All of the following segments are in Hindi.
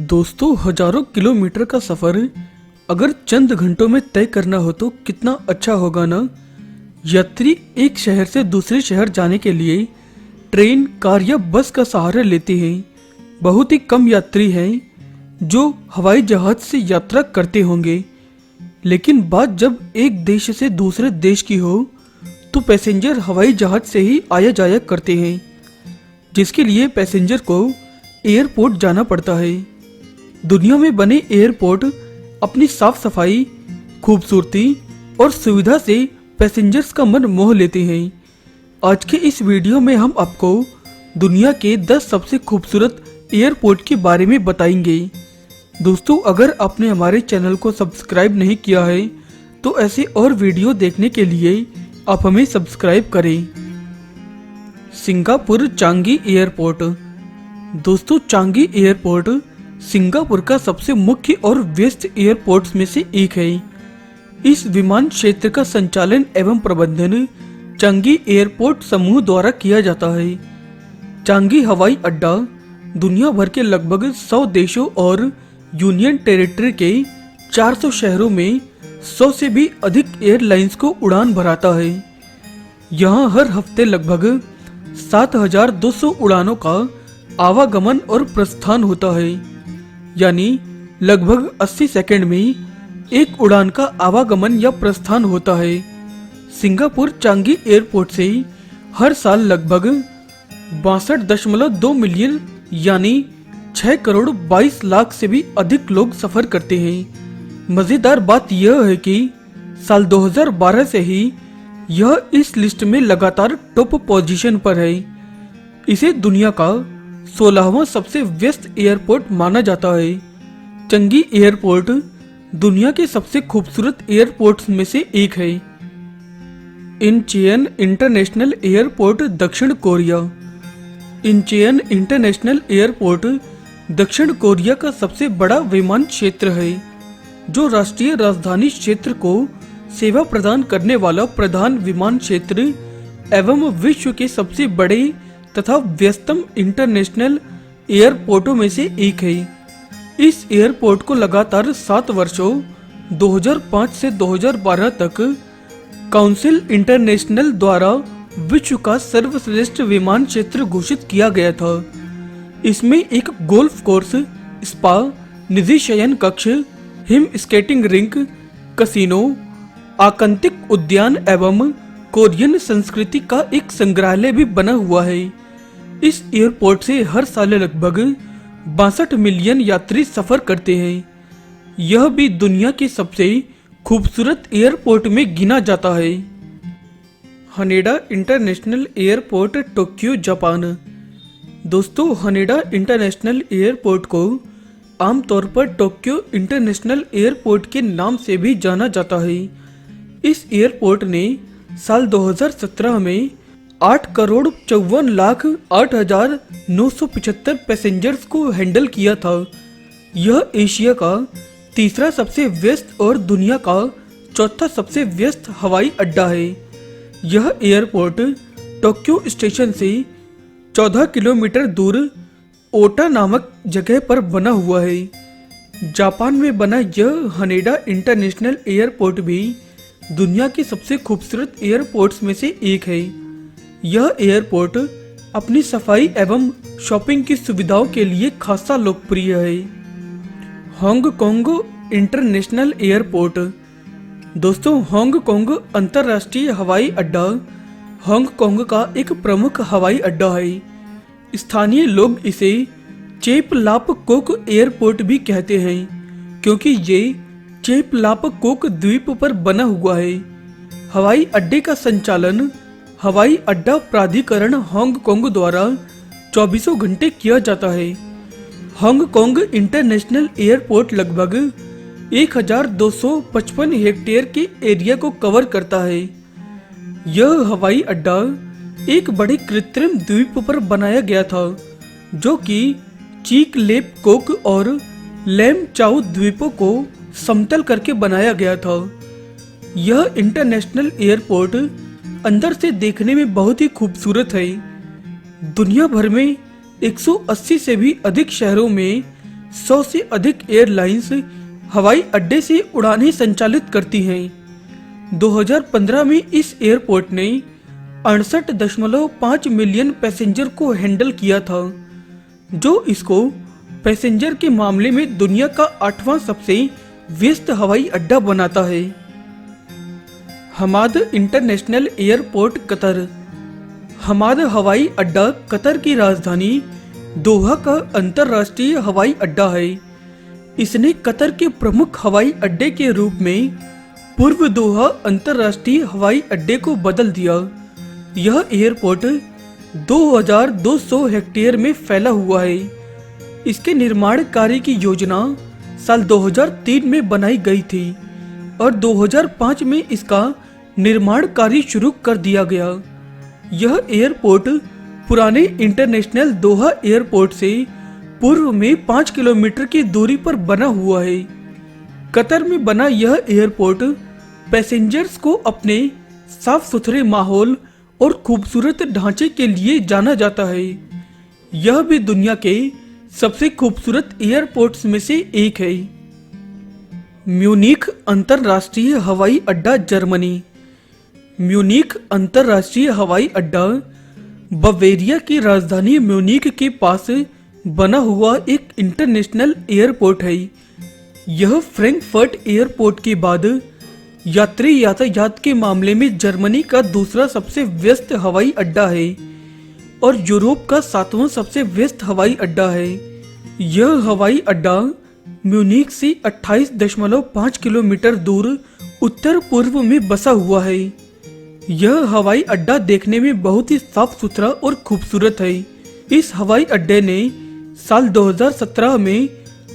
दोस्तों, हजारों किलोमीटर का सफर अगर चंद घंटों में तय करना हो तो कितना अच्छा होगा ना। यात्री एक शहर से दूसरे शहर जाने के लिए ट्रेन, कार या बस का सहारा लेते हैं। बहुत ही कम यात्री हैं जो हवाई जहाज से यात्रा करते होंगे, लेकिन बात जब एक देश से दूसरे देश की हो तो पैसेंजर हवाई जहाज से ही आया जाया करते हैं, जिसके लिए पैसेंजर को एयरपोर्ट जाना पड़ता है। दुनिया में बने एयरपोर्ट अपनी साफ सफाई, खूबसूरती और सुविधा से पैसेंजर्स का मन मोह लेते हैं। आज के इस वीडियो में हम आपको दुनिया के 10 सबसे खूबसूरत एयरपोर्ट के बारे में बताएंगे। दोस्तों, अगर आपने हमारे चैनल को सब्सक्राइब नहीं किया है तो ऐसे और वीडियो देखने के लिए आप हमें सब्सक्राइब करें। Singapore Changi airport. दोस्तों, चांगी एयरपोर्ट सिंगापुर का सबसे मुख्य और व्यस्त एयरपोर्ट्स में से एक है। इस विमान क्षेत्र का संचालन एवं प्रबंधन चांगी एयरपोर्ट समूह द्वारा किया जाता है। चांगी हवाई अड्डा दुनिया भर के लगभग 100 देशों और यूनियन टेरिटरी के 400 शहरों में 100 से भी अधिक एयरलाइंस को उड़ान भराता है। यहाँ हर हफ्ते लगभग 7200 उड़ानों का आवागमन और प्रस्थान होता है, यानी लगभग 80 सेकंड में एक उड़ान का आवागमन या प्रस्थान होता है। सिंगापुर चांगी एयरपोर्ट से हर साल लगभग 62.2 मिलियन यानी 6 करोड़ 22 लाख से भी अधिक लोग सफर करते हैं। मजेदार बात यह है कि साल 2012 से ही यह इस लिस्ट में लगातार टॉप पोजीशन पर है। इसे दुनिया का 16वां सबसे व्यस्त एयरपोर्ट माना जाता है। चांगी एयरपोर्ट दुनिया के सबसे खूबसूरत एयरपोर्ट्स में से एक है। इंचियन इंटरनेशनल एयरपोर्ट दक्षिण कोरिया। इंचियन इंटरनेशनल एयरपोर्ट दक्षिण कोरिया का सबसे बड़ा विमान क्षेत्र है, जो राष्ट्रीय राजधानी क्षेत्र को सेवा प्रदान करने वाला प्रधान विमान क्षेत्र एवं विश्व के सबसे बड़े तथा व्यस्तम इंटरनेशनल एयरपोर्टों में से एक है। इस एयरपोर्ट को लगातार 7 वर्षों 2005 से 2012 तक काउंसिल इंटरनेशनल द्वारा विश्व का सर्वश्रेष्ठ विमान क्षेत्र घोषित किया गया था। इसमें एक गोल्फ कोर्स, स्पा, निजी शयन कक्ष, हिम स्केटिंग रिंक, कसिनो, आकंतिक उद्यान एवं कोरियन संस्कृति का एक संग्रहालय भी बना हुआ है। इस एयरपोर्ट से हर साल लगभग 62 मिलियन यात्री सफर करते हैं। यह भी दुनिया के सबसे खूबसूरत एयरपोर्ट में गिना जाता है। Haneda international airport, Tokyo, Japan. दोस्तों, हनेडा इंटरनेशनल एयरपोर्ट को आमतौर पर टोक्यो इंटरनेशनल एयरपोर्ट के नाम से भी जाना जाता है। इस एयरपोर्ट ने साल 2017 में 8 करोड़ 54 लाख 8,975 पैसेंजर्स को हैंडल किया था। यह एशिया का तीसरा सबसे व्यस्त और दुनिया का चौथा सबसे व्यस्त हवाई अड्डा है। यह एयरपोर्ट टोक्यो स्टेशन से 14 किलोमीटर दूर ओटा नामक जगह पर बना हुआ है। जापान में बना यह हनेडा इंटरनेशनल एयरपोर्ट भी दुनिया के सबसे खूबसूरत एयरपोर्ट्स में से एक है। यह एयरपोर्ट अपनी सफाई एवं शॉपिंग की सुविधाओं के लिए खासा लोकप्रिय है। Hong Kong international airport. दोस्तों, हांगकांग अंतर्राष्ट्रीय हवाई अड्डा हांगकांग का एक प्रमुख हवाई अड्डा है। स्थानीय लोग इसे चेप लाप कोक एयरपोर्ट भी कहते हैं, क्योंकि ये चेप लाप कोक द्वीप पर बना हुआ है। हवाई अड्डे का संचालन हवाई अड्डा प्राधिकरण हांगकांग द्वारा 24 घंटे किया जाता है। हांगकांग इंटरनेशनल एयरपोर्ट लगभग 1255 हेक्टेयर के एरिया को कवर करता है। यह हवाई अड्डा एक बड़े कृत्रिम द्वीप पर बनाया गया था, जो कि चीक लेप कोक और लैम चाउ द्वीपों को समतल करके बनाया गया था। यह इंटरनेशनल एयरपोर्ट अंदर से देखने में बहुत ही खूबसूरत है। दुनिया भर में 180 से भी अधिक शहरों में 100 से अधिक एयरलाइंस हवाई अड्डे से उड़ानें संचालित करती हैं। 2015 में इस एयरपोर्ट ने 68.5 मिलियन पैसेंजर को हैंडल किया था, जो इसको पैसेंजर के मामले में दुनिया का 8वां सबसे व्यस्त हवाई अड्डा बनाता है। Hamad international airport Qatar. Hamad हवाई अड्डा कतर की राजधानी दोहा का अंतर्राष्ट्रीय हवाई अड्डा है। इसने कतर के प्रमुख हवाई अड्डे के रूप में पूर्व दोहा अंतर्राष्ट्रीय हवाई अड्डे को बदल दिया। यह एयरपोर्ट 2200 हेक्टेयर में फैला हुआ है। इसके निर्माण कार्य की योजना साल 2003 में बनाई गई थी और 2005 में इसका निर्माण कार्य शुरू कर दिया गया। यह एयरपोर्ट पुराने इंटरनेशनल दोहा एयरपोर्ट से पूर्व में 5 किलोमीटर की दूरी पर बना हुआ है। कतर में बना यह एयरपोर्ट पैसेंजर्स को अपने साफ सुथरे माहौल और खूबसूरत ढांचे के लिए जाना जाता है। यह भी दुनिया के सबसे खूबसूरत एयरपोर्ट्स में से एक है। म्यूनिख अंतर्राष्ट्रीय हवाई अड्डा जर्मनी। म्यूनिख अंतर्राष्ट्रीय हवाई अड्डा बवेरिया की राजधानी म्यूनिख के पास बना हुआ एक इंटरनेशनल एयरपोर्ट है। यह फ्रैंकफर्ट एयरपोर्ट के बाद यात्री यातायात के मामले में जर्मनी का दूसरा सबसे व्यस्त हवाई अड्डा है और यूरोप का 7वां सबसे व्यस्त हवाई अड्डा है। यह हवाई अड्डा म्यूनिख से 28.5 किलोमीटर दूर उत्तर पूर्व में बसा हुआ है। यह हवाई अड्डा देखने में बहुत ही साफ सुथरा और खूबसूरत है। इस हवाई अड्डे ने साल 2017 में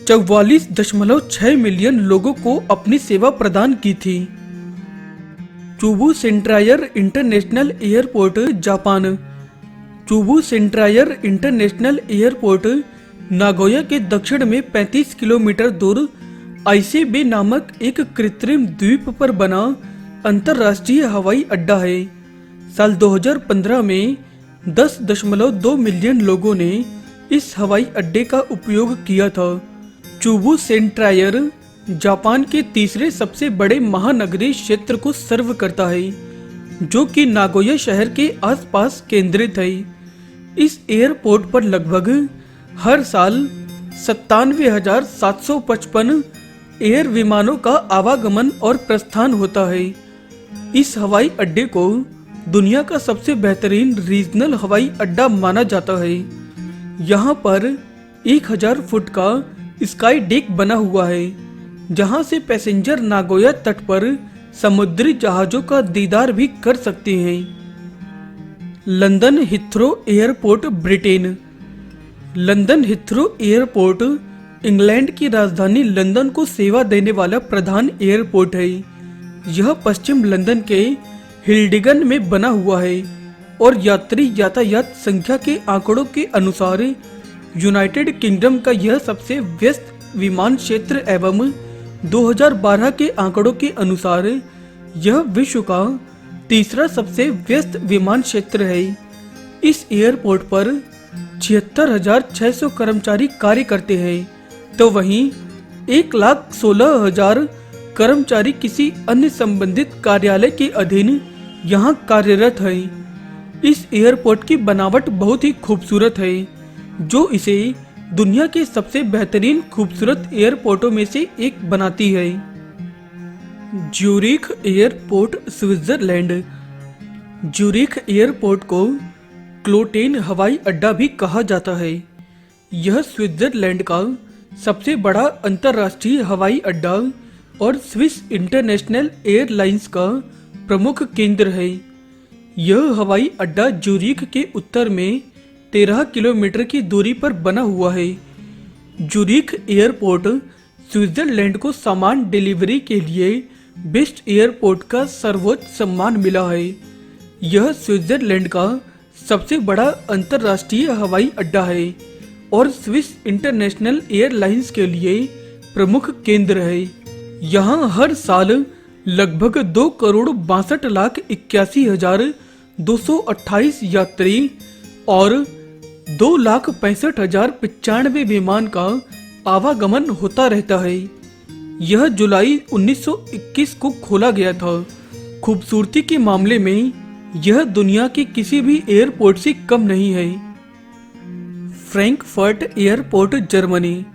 44.6 मिलियन लोगों को अपनी सेवा प्रदान की थी। Chubu Centrair international airport Japan. Chubu Centrair international airport Nagoya के दक्षिण में 35 किलोमीटर दूर आइसे बे नामक एक कृत्रिम द्वीप पर बना अंतर्राष्ट्रीय हवाई अड्डा है। साल 2015 में 10.2 मिलियन लोगों ने इस हवाई अड्डे का उपयोग किया था। चुबु सेंट्रायर जापान के तीसरे सबसे बड़े महानगरीय क्षेत्र को सर्व करता है, जो कि नागोया शहर के आसपास केंद्रित है। इस एयरपोर्ट पर लगभग हर साल 97,755 एयर विमानों का आवागमन और प्रस्थान होता है। इस हवाई अड्डे को दुनिया का सबसे बेहतरीन रीजनल हवाई अड्डा माना जाता है। यहाँ पर 1000 फुट का स्काई डेक बना हुआ है, जहाँ से पैसेंजर नागोया तट पर समुद्री जहाजों का दीदार भी कर सकते हैं। London Heathrow airport Britain. London Heathrow airport England की राजधानी लंदन को सेवा देने वाला प्रधान एयरपोर्ट है। यह पश्चिम लंदन के हिल्डिगन में बना हुआ है और यात्री यातायात संख्या के आंकड़ों के अनुसार यूनाइटेड किंगडम का यह सबसे व्यस्त विमान क्षेत्र एवं 2012 के आंकड़ों के अनुसार यह विश्व का तीसरा सबसे व्यस्त विमान क्षेत्र है। इस एयरपोर्ट पर 76,600 कर्मचारी कार्य करते हैं, तो वहीं 1,16,000 कर्मचारी किसी अन्य संबंधित कार्यालय के अधीन यहाँ कार्यरत हैं। इस एयरपोर्ट की बनावट बहुत ही खूबसूरत है, जो इसे दुनिया के सबसे बेहतरीन खूबसूरत एयरपोर्टों में से एक बनाती है। Zurich airport Switzerland. Zurich airport को क्लोटेन हवाई अड्डा भी कहा जाता है। यह स्विट्जरलैंड का सबसे बड़ा अंतर्राष्ट्रीय हवाई अड्डा और स्विस इंटरनेशनल एयरलाइंस का प्रमुख केंद्र है। यह हवाई अड्डा ज्यूरिख के उत्तर में 13 किलोमीटर की दूरी पर बना हुआ है। ज्यूरिख एयरपोर्ट स्विट्जरलैंड को सामान डिलीवरी के लिए बेस्ट एयरपोर्ट का सर्वोच्च सम्मान मिला है। यह स्विट्जरलैंड का सबसे बड़ा अंतर्राष्ट्रीय हवाई अड्डा है और स्विस इंटरनेशनल एयरलाइंस के लिए प्रमुख केंद्र है। यहाँ हर साल लगभग 2,62,81,228 यात्री और 2,65,095 विमान का आवागमन होता रहता है। यह जुलाई 1921 को खोला गया था। खूबसूरती के मामले में यह दुनिया के किसी भी एयरपोर्ट से कम नहीं है। Frankfurt airport Germany.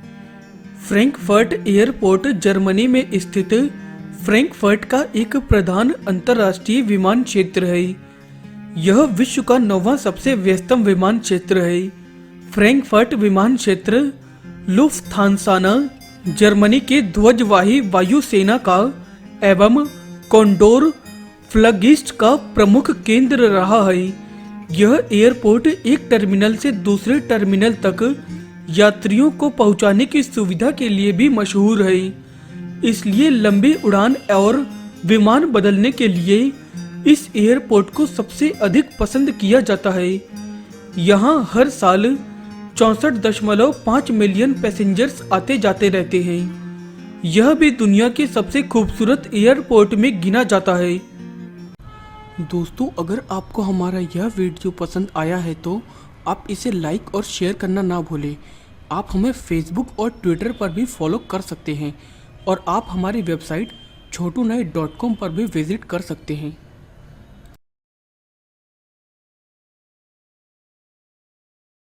Frankfurt airport Germany में स्थित फ्रैंकफर्ट का एक प्रधान अंतर्राष्ट्रीय विमान क्षेत्र है। यह विश्व का 9वां सबसे व्यस्तम विमान क्षेत्र है। फ्रैंकफर्ट विमान क्षेत्र लुफ्थांसा जर्मनी के ध्वजवाही वायुसेना का एवं कॉन्डोर फ्लगिस्ट का प्रमुख केंद्र रहा है। यह एयरपोर्ट एक टर्मिनल से दूसरे टर्मिनल तक यात्रियों को पहुंचाने की सुविधा के लिए भी मशहूर है। इसलिए लंबी उड़ान और विमान बदलने के लिए इस एयरपोर्ट को सबसे अधिक पसंद किया जाता है। यहाँ हर साल 64.5 मिलियन पैसेंजर्स आते जाते रहते हैं। यह भी दुनिया के सबसे खूबसूरत एयरपोर्ट में गिना जाता है। दोस्तों, अगर आपको हमारा यह वीडियो पसंद आया है तो आप इसे लाइक और शेयर करना ना भूलें। आप हमें फेसबुक और ट्विटर पर भी फॉलो कर सकते हैं और आप हमारी वेबसाइट chotunai.com पर भी विजिट कर सकते हैं।